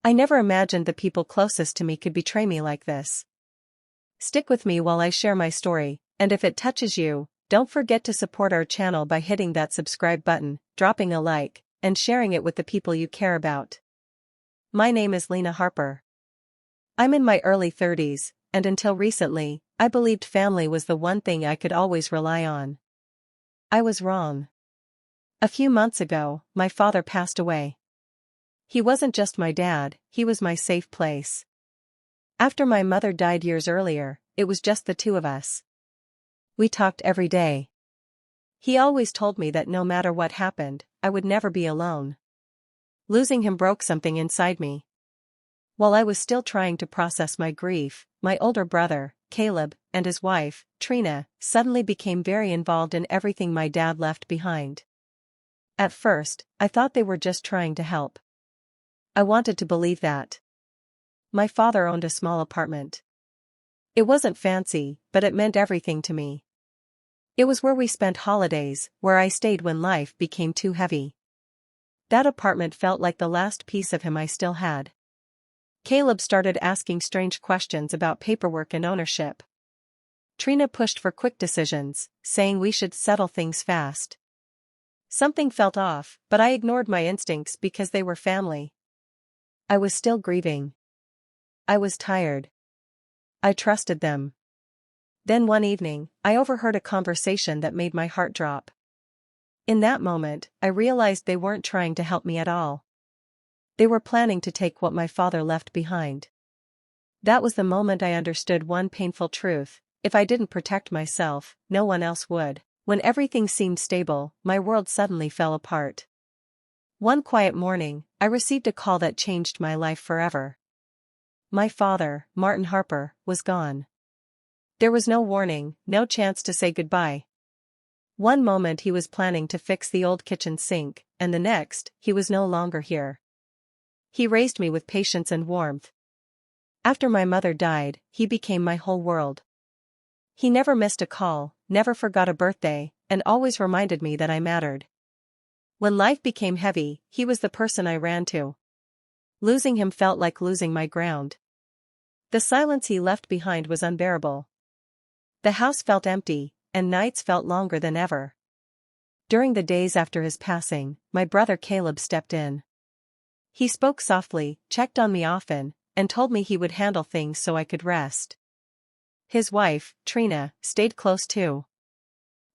I never imagined the people closest to me could betray me like this. Stick with me while I share my story, and if it touches you, don't forget to support our channel by hitting that subscribe button, dropping a like, and sharing it with the people you care about. My name is Lena Harper. I'm in my early 30s, and until recently, I believed family was the one thing I could always rely on. I was wrong. A few months ago, my father passed away. He wasn't just my dad, he was my safe place. After my mother died years earlier, it was just the two of us. We talked every day. He always told me that no matter what happened, I would never be alone. Losing him broke something inside me. While I was still trying to process my grief, my older brother, Caleb, and his wife, Trina, suddenly became very involved in everything my dad left behind. At first, I thought they were just trying to help. I wanted to believe that. My father owned a small apartment. It wasn't fancy, but it meant everything to me. It was where we spent holidays, where I stayed when life became too heavy. That apartment felt like the last piece of him I still had. Caleb started asking strange questions about paperwork and ownership. Trina pushed for quick decisions, saying we should settle things fast. Something felt off, but I ignored my instincts because they were family. I was still grieving. I was tired. I trusted them. Then one evening, I overheard a conversation that made my heart drop. In that moment, I realized they weren't trying to help me at all. They were planning to take what my father left behind. That was the moment I understood one painful truth: if I didn't protect myself, no one else would. When everything seemed stable, my world suddenly fell apart. One quiet morning, I received a call that changed my life forever. My father, Martin Harper, was gone. There was no warning, no chance to say goodbye. One moment he was planning to fix the old kitchen sink, and the next, he was no longer here. He raised me with patience and warmth. After my mother died, he became my whole world. He never missed a call, never forgot a birthday, and always reminded me that I mattered. When life became heavy, he was the person I ran to. Losing him felt like losing my ground. The silence he left behind was unbearable. The house felt empty, and nights felt longer than ever. During the days after his passing, my brother Caleb stepped in. He spoke softly, checked on me often, and told me he would handle things so I could rest. His wife, Trina, stayed close too.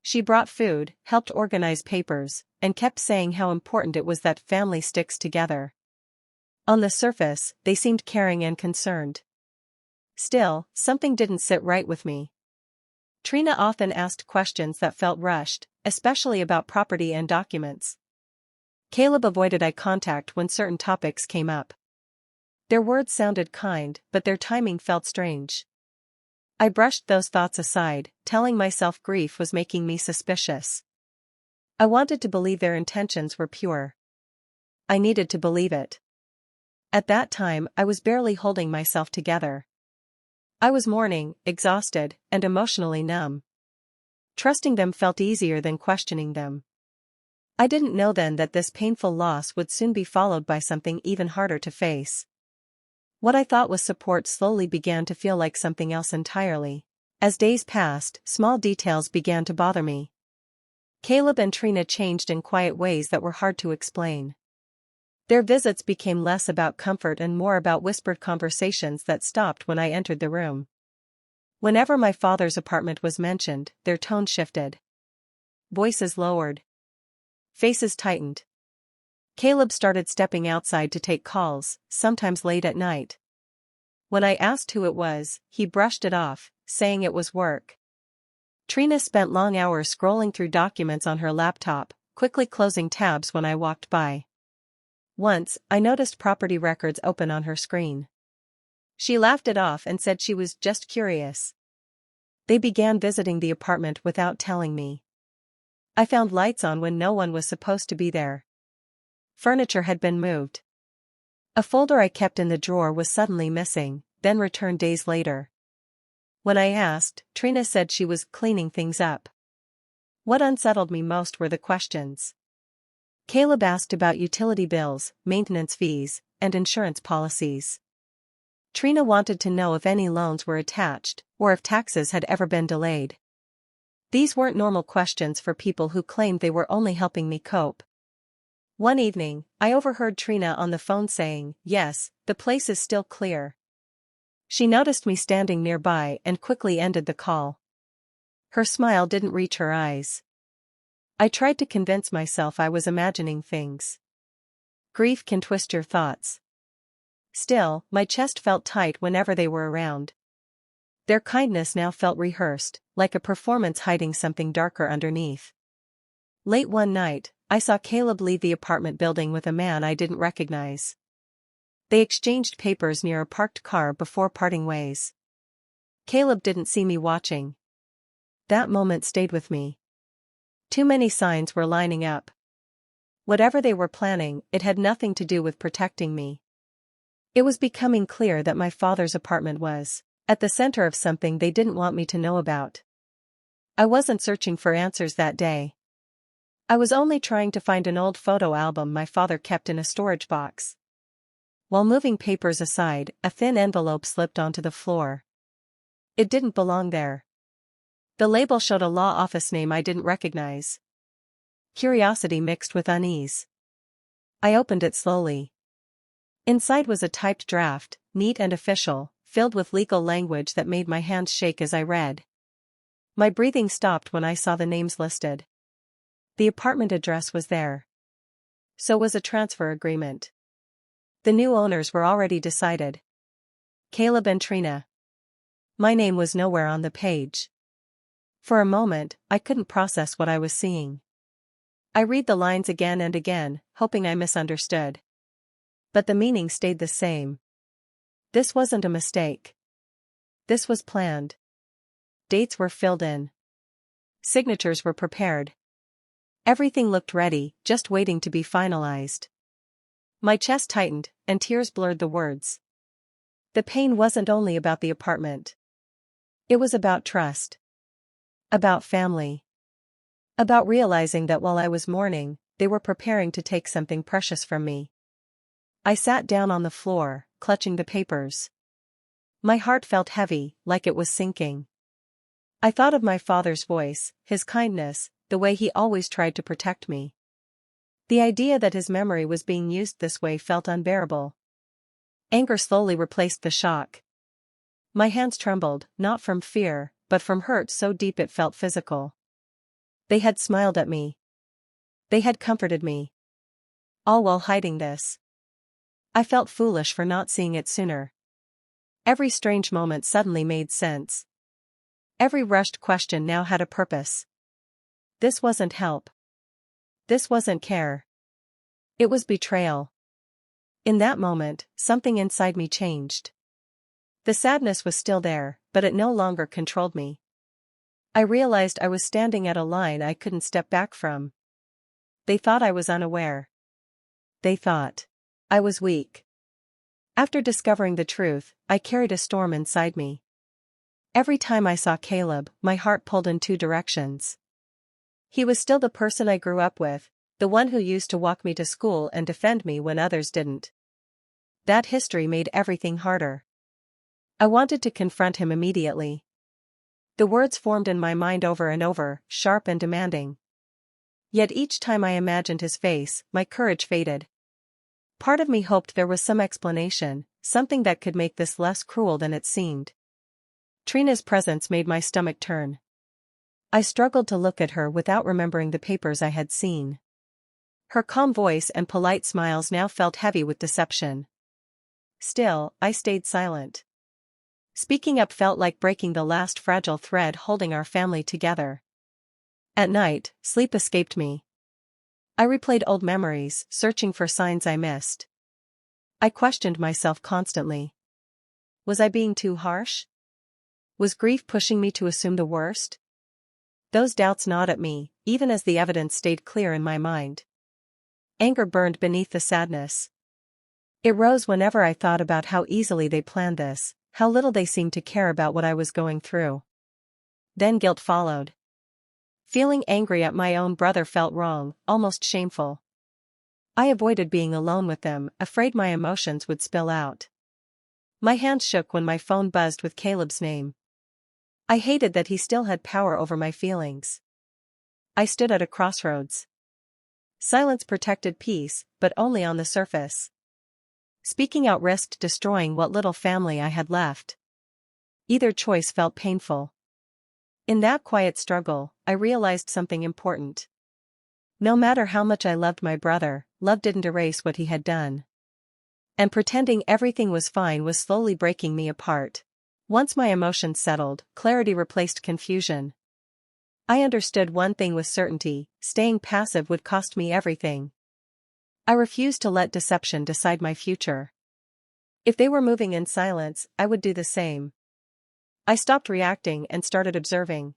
She brought food, helped organize papers, and kept saying how important it was that family sticks together. On the surface, they seemed caring and concerned. Still, something didn't sit right with me. Trina often asked questions that felt rushed, especially about property and documents. Caleb avoided eye contact when certain topics came up. Their words sounded kind, but their timing felt strange. I brushed those thoughts aside, telling myself grief was making me suspicious. I wanted to believe their intentions were pure. I needed to believe it. At that time, I was barely holding myself together. I was mourning, exhausted, and emotionally numb. Trusting them felt easier than questioning them. I didn't know then that this painful loss would soon be followed by something even harder to face. What I thought was support slowly began to feel like something else entirely. As days passed, small details began to bother me. Caleb and Trina changed in quiet ways that were hard to explain. Their visits became less about comfort and more about whispered conversations that stopped when I entered the room. Whenever my father's apartment was mentioned, their tone shifted. Voices lowered. Faces tightened. Caleb started stepping outside to take calls, sometimes late at night. When I asked who it was, he brushed it off, saying it was work. Trina spent long hours scrolling through documents on her laptop, quickly closing tabs when I walked by. Once, I noticed property records open on her screen. She laughed it off and said she was just curious. They began visiting the apartment without telling me. I found lights on when no one was supposed to be there. Furniture had been moved. A folder I kept in the drawer was suddenly missing, then returned days later. When I asked, Trina said she was cleaning things up. What unsettled me most were the questions. Caleb asked about utility bills, maintenance fees, and insurance policies. Trina wanted to know if any loans were attached, or if taxes had ever been delayed. These weren't normal questions for people who claimed they were only helping me cope. One evening, I overheard Trina on the phone saying, "Yes, the place is still clear." She noticed me standing nearby and quickly ended the call. Her smile didn't reach her eyes. I tried to convince myself I was imagining things. Grief can twist your thoughts. Still, my chest felt tight whenever they were around. Their kindness now felt rehearsed, like a performance hiding something darker underneath. Late one night, I saw Caleb leave the apartment building with a man I didn't recognize. They exchanged papers near a parked car before parting ways. Caleb didn't see me watching. That moment stayed with me. Too many signs were lining up. Whatever they were planning, it had nothing to do with protecting me. It was becoming clear that my father's apartment was at the center of something they didn't want me to know about. I wasn't searching for answers that day. I was only trying to find an old photo album my father kept in a storage box. While moving papers aside, a thin envelope slipped onto the floor. It didn't belong there. The label showed a law office name I didn't recognize. Curiosity mixed with unease. I opened it slowly. Inside was a typed draft, neat and official, filled with legal language that made my hands shake as I read. My breathing stopped when I saw the names listed. The apartment address was there. So was a transfer agreement. The new owners were already decided. Caleb and Trina. My name was nowhere on the page. For a moment, I couldn't process what I was seeing. I read the lines again and again, hoping I misunderstood. But the meaning stayed the same. This wasn't a mistake. This was planned. Dates were filled in. Signatures were prepared. Everything looked ready, just waiting to be finalized. My chest tightened, and tears blurred the words. The pain wasn't only about the apartment. It was about trust. About family. About realizing that while I was mourning, they were preparing to take something precious from me. I sat down on the floor, clutching the papers. My heart felt heavy, like it was sinking. I thought of my father's voice, his kindness, the way he always tried to protect me. The idea that his memory was being used this way felt unbearable. Anger slowly replaced the shock. My hands trembled, not from fear, but from hurt so deep it felt physical. They had smiled at me. They had comforted me. All while hiding this. I felt foolish for not seeing it sooner. Every strange moment suddenly made sense. Every rushed question now had a purpose. This wasn't help. This wasn't care. It was betrayal. In that moment, something inside me changed. The sadness was still there, but it no longer controlled me. I realized I was standing at a line I couldn't step back from. They thought I was unaware. They thought I was weak. After discovering the truth, I carried a storm inside me. Every time I saw Caleb, my heart pulled in two directions. He was still the person I grew up with, the one who used to walk me to school and defend me when others didn't. That history made everything harder. I wanted to confront him immediately. The words formed in my mind over and over, sharp and demanding. Yet each time I imagined his face, my courage faded. Part of me hoped there was some explanation, something that could make this less cruel than it seemed. Trina's presence made my stomach turn. I struggled to look at her without remembering the papers I had seen. Her calm voice and polite smiles now felt heavy with deception. Still, I stayed silent. Speaking up felt like breaking the last fragile thread holding our family together. At night, sleep escaped me. I replayed old memories, searching for signs I missed. I questioned myself constantly. Was I being too harsh? Was grief pushing me to assume the worst? Those doubts gnawed at me, even as the evidence stayed clear in my mind. Anger burned beneath the sadness. It rose whenever I thought about how easily they planned this, how little they seemed to care about what I was going through. Then guilt followed. Feeling angry at my own brother felt wrong, almost shameful. I avoided being alone with them, afraid my emotions would spill out. My hands shook when my phone buzzed with Caleb's name. I hated that he still had power over my feelings. I stood at a crossroads. Silence protected peace, but only on the surface. Speaking out risked destroying what little family I had left. Either choice felt painful. In that quiet struggle, I realized something important. No matter how much I loved my brother, love didn't erase what he had done. And pretending everything was fine was slowly breaking me apart. Once my emotions settled, clarity replaced confusion. I understood one thing with certainty: staying passive would cost me everything. I refused to let deception decide my future. If they were moving in silence, I would do the same. I stopped reacting and started observing.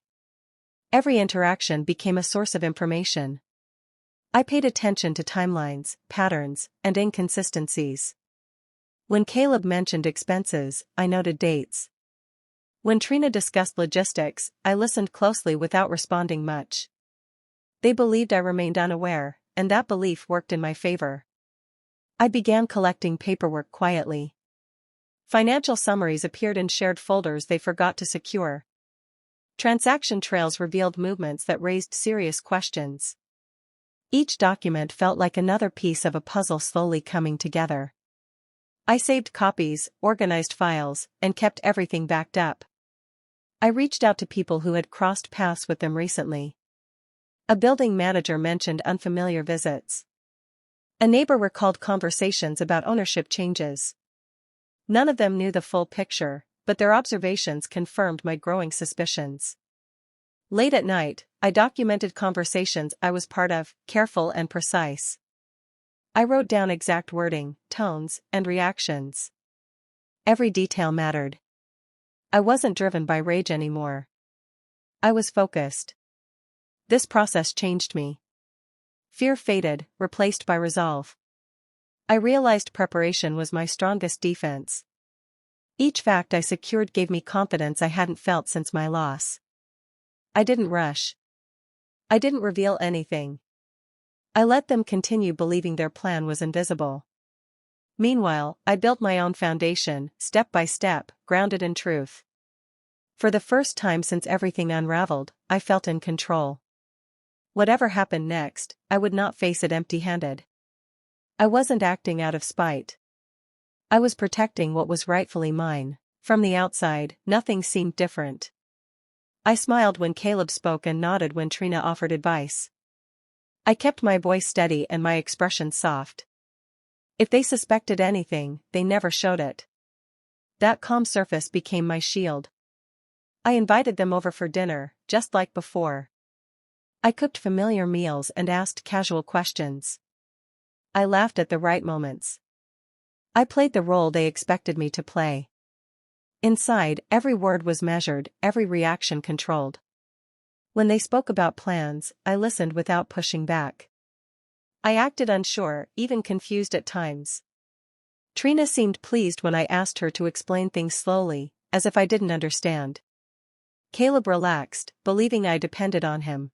Every interaction became a source of information. I paid attention to timelines, patterns, and inconsistencies. When Caleb mentioned expenses, I noted dates. When Trina discussed logistics, I listened closely without responding much. They believed I remained unaware, and that belief worked in my favor. I began collecting paperwork quietly. Financial summaries appeared in shared folders they forgot to secure. Transaction trails revealed movements that raised serious questions. Each document felt like another piece of a puzzle slowly coming together. I saved copies, organized files, and kept everything backed up. I reached out to people who had crossed paths with them recently. A building manager mentioned unfamiliar visits. A neighbor recalled conversations about ownership changes. None of them knew the full picture, but their observations confirmed my growing suspicions. Late at night, I documented conversations I was part of, careful and precise. I wrote down exact wording, tones, and reactions. Every detail mattered. I wasn't driven by rage anymore. I was focused. This process changed me. Fear faded, replaced by resolve. I realized preparation was my strongest defense. Each fact I secured gave me confidence I hadn't felt since my loss. I didn't rush. I didn't reveal anything. I let them continue believing their plan was invisible. Meanwhile, I built my own foundation, step by step, grounded in truth. For the first time since everything unraveled, I felt in control. Whatever happened next, I would not face it empty-handed. I wasn't acting out of spite. I was protecting what was rightfully mine. From the outside, nothing seemed different. I smiled when Caleb spoke and nodded when Trina offered advice. I kept my voice steady and my expression soft. If they suspected anything, they never showed it. That calm surface became my shield. I invited them over for dinner, just like before. I cooked familiar meals and asked casual questions. I laughed at the right moments. I played the role they expected me to play. Inside, every word was measured, every reaction controlled. When they spoke about plans, I listened without pushing back. I acted unsure, even confused at times. Trina seemed pleased when I asked her to explain things slowly, as if I didn't understand. Caleb relaxed, believing I depended on him.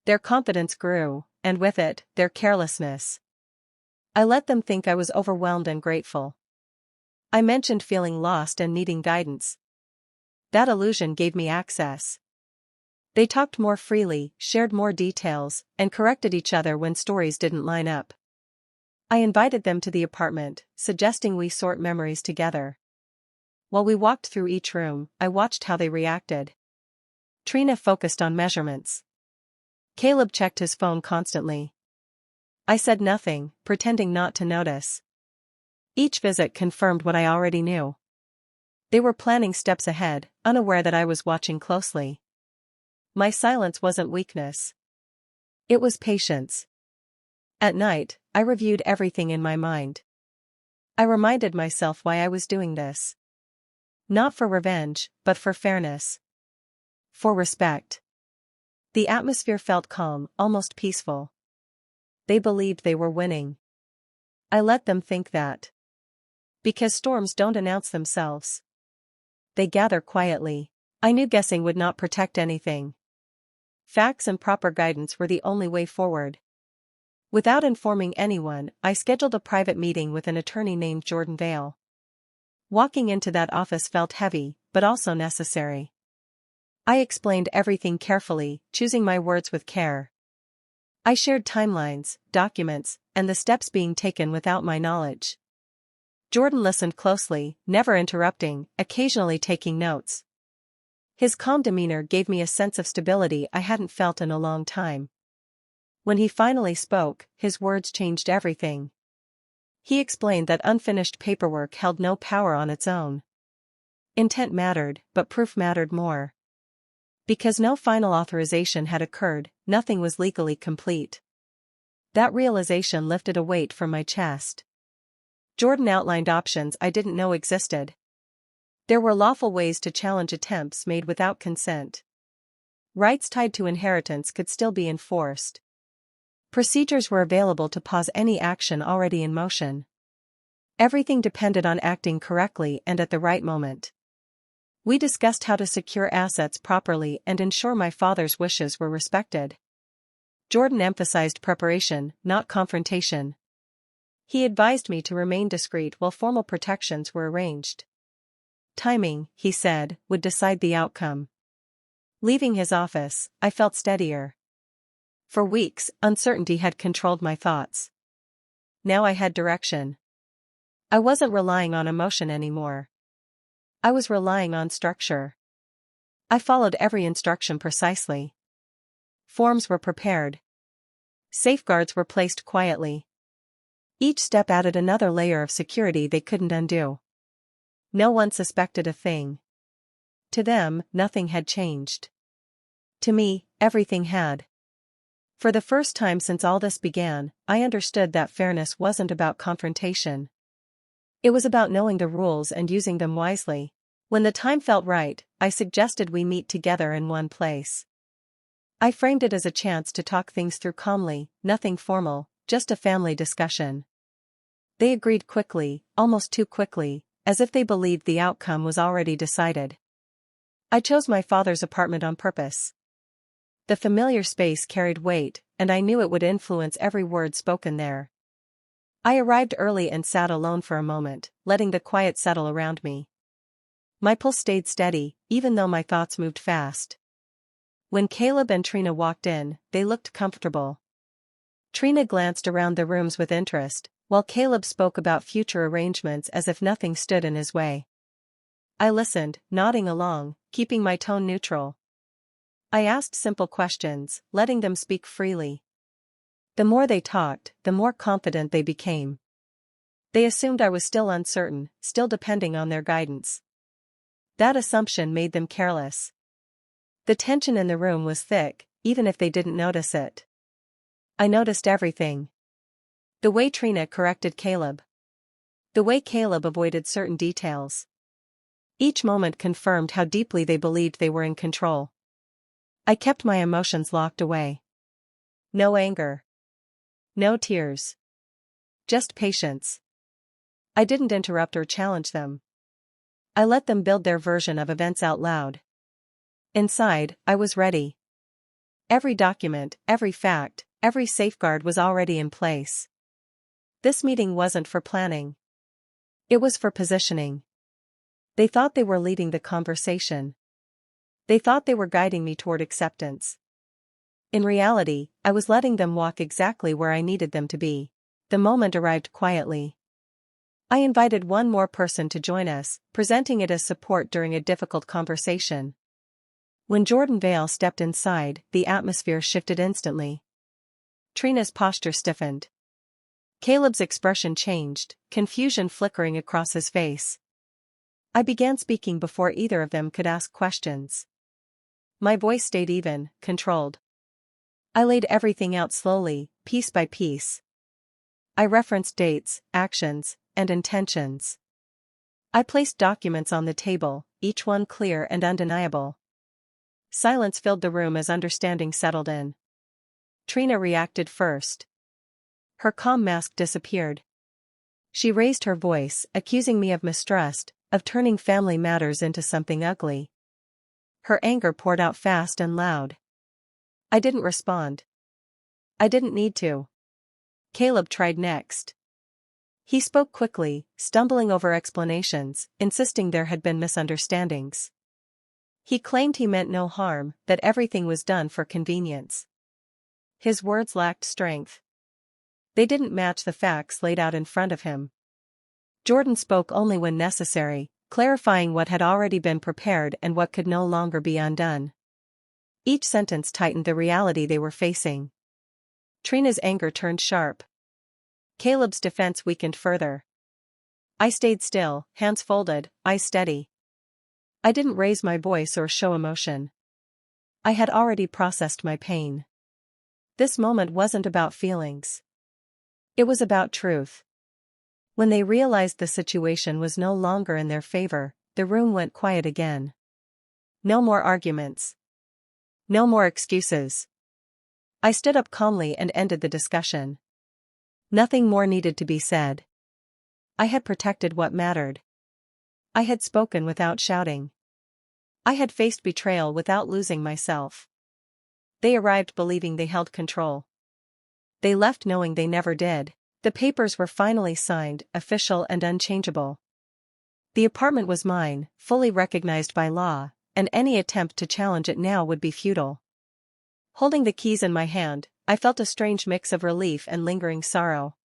Their confidence grew, and with it, their carelessness. I let them think I was overwhelmed and grateful. I mentioned feeling lost and needing guidance. That illusion gave me access. They talked more freely, shared more details, and corrected each other when stories didn't line up. I invited them to the apartment, suggesting we sort memories together. While we walked through each room, I watched how they reacted. Trina focused on measurements. Caleb checked his phone constantly. I said nothing, pretending not to notice. Each visit confirmed what I already knew. They were planning steps ahead, unaware that I was watching closely. My silence wasn't weakness. It was patience. At night, I reviewed everything in my mind. I reminded myself why I was doing this. Not for revenge, but for fairness. For respect. The atmosphere felt calm, almost peaceful. They believed they were winning. I let them think that. Because storms don't announce themselves. They gather quietly. I knew guessing would not protect anything. Facts and proper guidance were the only way forward. Without informing anyone, I scheduled a private meeting with an attorney named Jordan Vale. Walking into that office felt heavy, but also necessary. I explained everything carefully, choosing my words with care. I shared timelines, documents, and the steps being taken without my knowledge. Jordan listened closely, never interrupting, occasionally taking notes. His calm demeanor gave me a sense of stability I hadn't felt in a long time. When he finally spoke, his words changed everything. He explained that unfinished paperwork held no power on its own. Intent mattered, but proof mattered more. Because no final authorization had occurred, nothing was legally complete. That realization lifted a weight from my chest. Jordan outlined options I didn't know existed. There were lawful ways to challenge attempts made without consent. Rights tied to inheritance could still be enforced. Procedures were available to pause any action already in motion. Everything depended on acting correctly and at the right moment. We discussed how to secure assets properly and ensure my father's wishes were respected. Jordan emphasized preparation, not confrontation. He advised me to remain discreet while formal protections were arranged. Timing, he said, would decide the outcome. Leaving his office, I felt steadier. For weeks, uncertainty had controlled my thoughts. Now I had direction. I wasn't relying on emotion anymore. I was relying on structure. I followed every instruction precisely. Forms were prepared. Safeguards were placed quietly. Each step added another layer of security they couldn't undo. No one suspected a thing. To them, nothing had changed. To me, everything had. For the first time since all this began, I understood that fairness wasn't about confrontation. It was about knowing the rules and using them wisely. When the time felt right, I suggested we meet together in one place. I framed it as a chance to talk things through calmly, nothing formal, just a family discussion. They agreed quickly, almost too quickly, as if they believed the outcome was already decided. I chose my father's apartment on purpose. The familiar space carried weight, and I knew it would influence every word spoken there. I arrived early and sat alone for a moment, letting the quiet settle around me. My pulse stayed steady, even though my thoughts moved fast. When Caleb and Trina walked in, they looked comfortable. Trina glanced around the rooms with interest, while Caleb spoke about future arrangements as if nothing stood in his way. I listened, nodding along, keeping my tone neutral. I asked simple questions, letting them speak freely. The more they talked, the more confident they became. They assumed I was still uncertain, still depending on their guidance. That assumption made them careless. The tension in the room was thick, even if they didn't notice it. I noticed everything. The way Trina corrected Caleb. The way Caleb avoided certain details. Each moment confirmed how deeply they believed they were in control. I kept my emotions locked away. No anger. No tears. Just patience. I didn't interrupt or challenge them. I let them build their version of events out loud. Inside, I was ready. Every document, every fact, every safeguard was already in place. This meeting wasn't for planning. It was for positioning. They thought they were leading the conversation. They thought they were guiding me toward acceptance. In reality, I was letting them walk exactly where I needed them to be. The moment arrived quietly. I invited one more person to join us, presenting it as support during a difficult conversation. When Jordan Vale stepped inside, the atmosphere shifted instantly. Trina's posture stiffened. Caleb's expression changed, confusion flickering across his face. I began speaking before either of them could ask questions. My voice stayed even, controlled. I laid everything out slowly, piece by piece. I referenced dates, actions, and intentions. I placed documents on the table, each one clear and undeniable. Silence filled the room as understanding settled in. Trina reacted first. Her calm mask disappeared. She raised her voice, accusing me of mistrust, of turning family matters into something ugly. Her anger poured out fast and loud. I didn't respond. I didn't need to. Caleb tried next. He spoke quickly, stumbling over explanations, insisting there had been misunderstandings. He claimed he meant no harm, that everything was done for convenience. His words lacked strength. They didn't match the facts laid out in front of him. Jordan spoke only when necessary, clarifying what had already been prepared and what could no longer be undone. Each sentence tightened the reality they were facing. Trina's anger turned sharp. Caleb's defense weakened further. I stayed still, hands folded, eyes steady. I didn't raise my voice or show emotion. I had already processed my pain. This moment wasn't about feelings. It was about truth. When they realized the situation was no longer in their favor, the room went quiet again. No more arguments. No more excuses. I stood up calmly and ended the discussion. Nothing more needed to be said. I had protected what mattered. I had spoken without shouting. I had faced betrayal without losing myself. They arrived believing they held control. They left knowing they never did. The papers were finally signed, official and unchangeable. The apartment was mine, fully recognized by law, and any attempt to challenge it now would be futile. Holding the keys in my hand, I felt a strange mix of relief and lingering sorrow.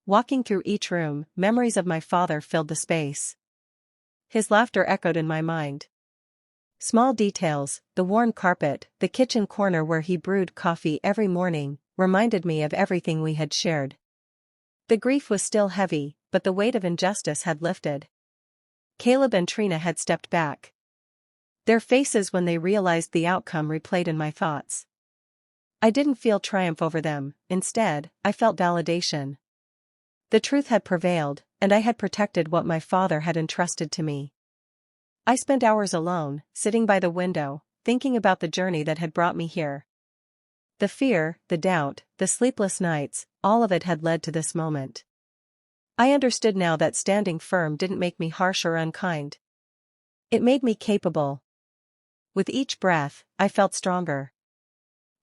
Walking through each room, memories of my father filled the space. His laughter echoed in my mind. Small details, the worn carpet, the kitchen corner where he brewed coffee every morning, reminded me of everything we had shared. The grief was still heavy, but the weight of injustice had lifted. Caleb and Trina had stepped back. Their faces when they realized the outcome replayed in my thoughts. I didn't feel triumph over them, instead, I felt validation. The truth had prevailed, and I had protected what my father had entrusted to me. I spent hours alone, sitting by the window, thinking about the journey that had brought me here. The fear, the doubt, the sleepless nights, all of it had led to this moment. I understood now that standing firm didn't make me harsh or unkind. It made me capable. With each breath, I felt stronger.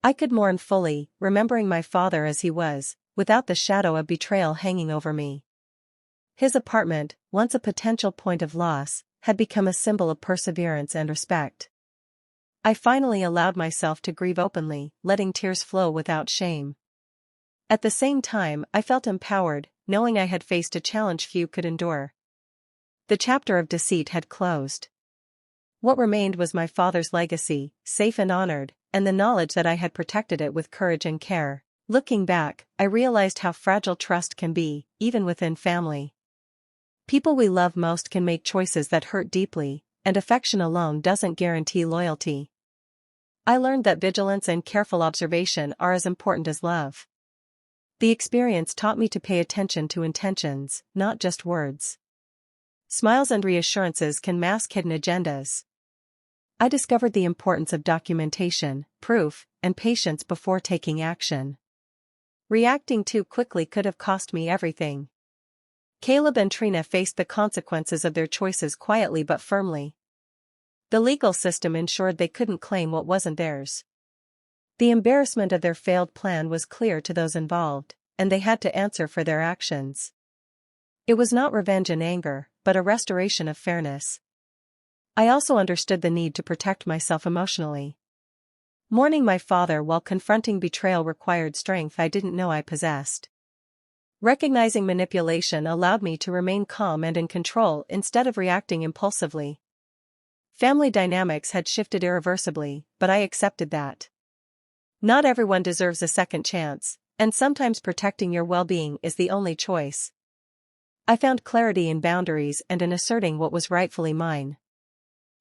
I could mourn fully, remembering my father as he was, without the shadow of betrayal hanging over me. His apartment, once a potential point of loss, had become a symbol of perseverance and respect. I finally allowed myself to grieve openly, letting tears flow without shame. At the same time, I felt empowered, knowing I had faced a challenge few could endure. The chapter of deceit had closed. What remained was my father's legacy, safe and honored, and the knowledge that I had protected it with courage and care. Looking back, I realized how fragile trust can be, even within family. People we love most can make choices that hurt deeply, and affection alone doesn't guarantee loyalty. I learned that vigilance and careful observation are as important as love. The experience taught me to pay attention to intentions, not just words. Smiles and reassurances can mask hidden agendas. I discovered the importance of documentation, proof, and patience before taking action. Reacting too quickly could have cost me everything. Caleb and Trina faced the consequences of their choices quietly but firmly. The legal system ensured they couldn't claim what wasn't theirs. The embarrassment of their failed plan was clear to those involved, and they had to answer for their actions. It was not revenge and anger, but a restoration of fairness. I also understood the need to protect myself emotionally. Mourning my father while confronting betrayal required strength I didn't know I possessed. Recognizing manipulation allowed me to remain calm and in control instead of reacting impulsively. Family dynamics had shifted irreversibly, but I accepted that. Not everyone deserves a second chance, and sometimes protecting your well-being is the only choice. I found clarity in boundaries and in asserting what was rightfully mine.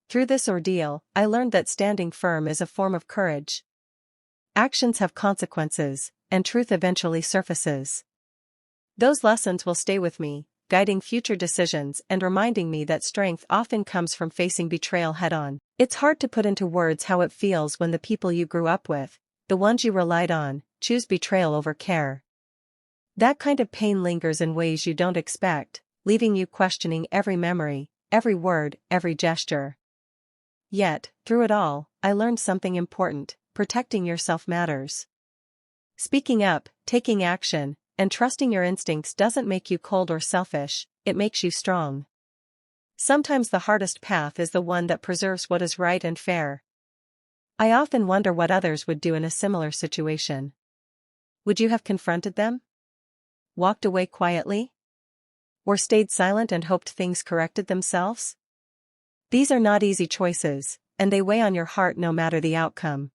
Through this ordeal, I learned that standing firm is a form of courage. Actions have consequences, and truth eventually surfaces. Those lessons will stay with me, guiding future decisions and reminding me that strength often comes from facing betrayal head-on. It's hard to put into words how it feels when the people you grew up with, the ones you relied on, choose betrayal over care. That kind of pain lingers in ways you don't expect, leaving you questioning every memory, every word, every gesture. Yet, through it all, I learned something important: protecting yourself matters. Speaking up, taking action, and trusting your instincts doesn't make you cold or selfish, it makes you strong. Sometimes the hardest path is the one that preserves what is right and fair. I often wonder what others would do in a similar situation. Would you have confronted them? Walked away quietly? Or stayed silent and hoped things corrected themselves? These are not easy choices, and they weigh on your heart no matter the outcome.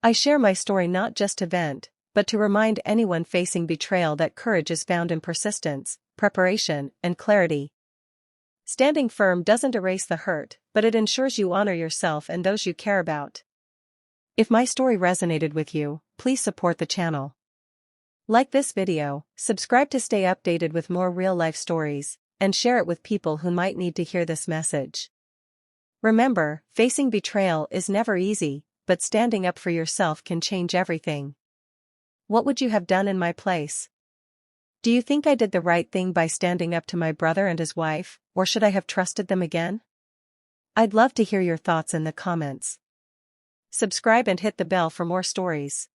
I share my story not just to vent, but to remind anyone facing betrayal that courage is found in persistence, preparation, and clarity. Standing firm doesn't erase the hurt, but it ensures you honor yourself and those you care about. If my story resonated with you, please support the channel. Like this video, subscribe to stay updated with more real-life stories, and share it with people who might need to hear this message. Remember, facing betrayal is never easy, but standing up for yourself can change everything. What would you have done in my place? Do you think I did the right thing by standing up to my brother and his wife, or should I have trusted them again? I'd love to hear your thoughts in the comments. Subscribe and hit the bell for more stories.